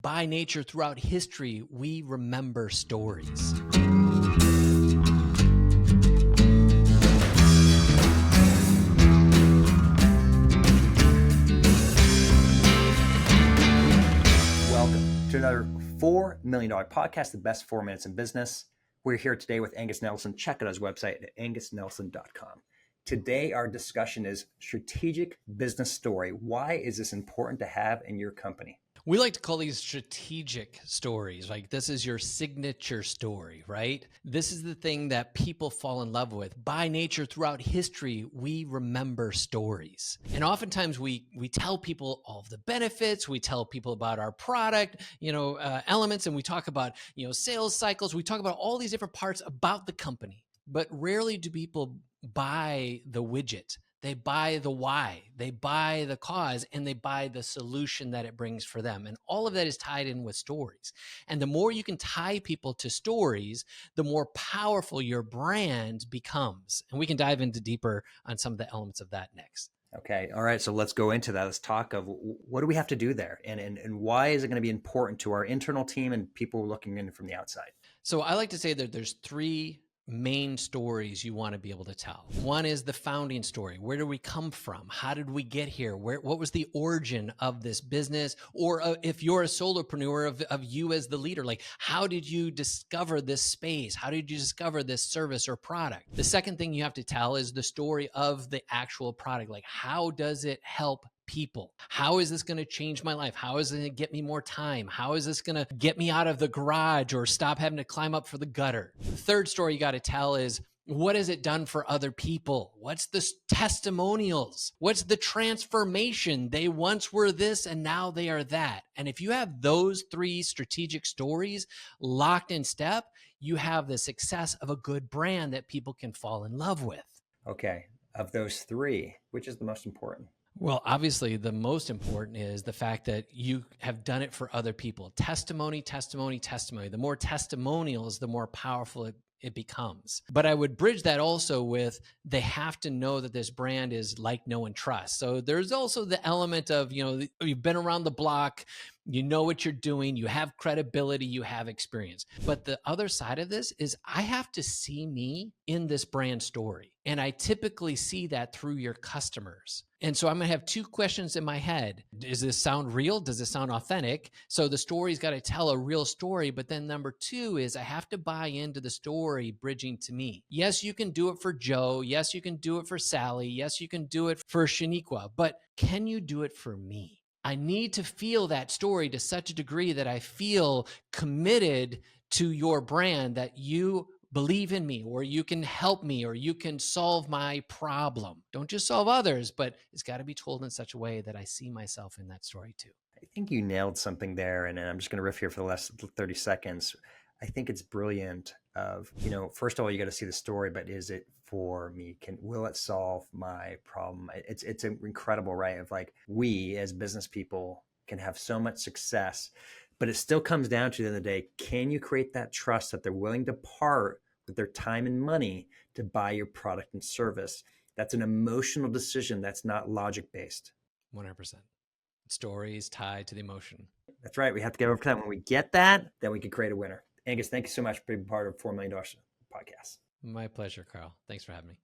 By nature, throughout history, we remember stories. Welcome to another $4 million podcast, the best 4 minutes in business. We're here today with Angus Nelson. Check out his website at angusnelson.com. Today, our discussion is strategic business story. Why is this important to have in your company? We like to call these strategic stories. Like, this is your signature story, right? This is the thing that people fall in love with. By nature, throughout history, we remember stories. And oftentimes we tell people all of the benefits. We tell people about our product, elements, and we talk about, sales cycles. We talk about all these different parts about the company. But rarely do people buy the widget. They buy the why, they buy the cause, and they buy the solution that it brings for them. And all of that is tied in with stories. And the more you can tie people to stories, the more powerful your brand becomes. And we can dive into deeper on some of the elements of that next. Okay. All right. So let's go into that. Let's talk of what do we have to do there and why is it going to be important to our internal team and people looking in from the outside? So I like to say that there's three main stories you want to be able to tell. One is the founding story. Where do we come from? How did we get here? What was the origin of this business? Or if you're a solopreneur of you as the leader, like, how did you discover this space? How did you discover this service or product? The second thing you have to tell is the story of the actual product. Like, how does it help people? How is this going to change my life? How is it going to get me more time? How is this going to get me out of the garage or stop having to climb up for the gutter? The third story you got to tell is, what has it done for other people? What's the testimonials? What's the transformation? They once were this and now they are that. And if you have those three strategic stories locked in step, you have the success of a good brand that people can fall in love with. Okay. Of those three, which is the most important? Well, obviously, the most important is the fact that you have done it for other people. Testimony, testimony, testimony. The more testimonials, the more powerful it becomes. But I would bridge that also with, they have to know that this brand is like, know, and trust. So there's also the element of, you've been around the block, you know what you're doing, you have credibility, you have experience. But the other side of this is, I have to see me in this brand story. And I typically see that through your customers. And so I'm going to have two questions in my head. Does this sound real? Does this sound authentic? So the story's got to tell a real story. But then number two is, I have to buy into the story bridging to me. Yes, you can do it for Joe. Yes, you can do it for Sally. Yes, you can do it for Shaniqua. But can you do it for me? I need to feel that story to such a degree that I feel committed to your brand, that you believe in me, or you can help me, or you can solve my problem. Don't just solve others, but it's got to be told in such a way that I see myself in that story too. I think you nailed something there. And I'm just going to riff here for the last 30 seconds. I think it's brilliant of, first of all, you got to see the story, but is it for me? Will it solve my problem? It's incredible, right? Of like, we as business people can have so much success, but it still comes down to the end of the day, can you create that trust that they're willing to part with their time and money to buy your product and service? That's an emotional decision. That's not logic-based. 100%. Stories tied to the emotion. That's right. We have to get over that. When we get that, then we can create a winner. Angus, thank you so much for being part of $4 Million podcast. My pleasure, Carl. Thanks for having me.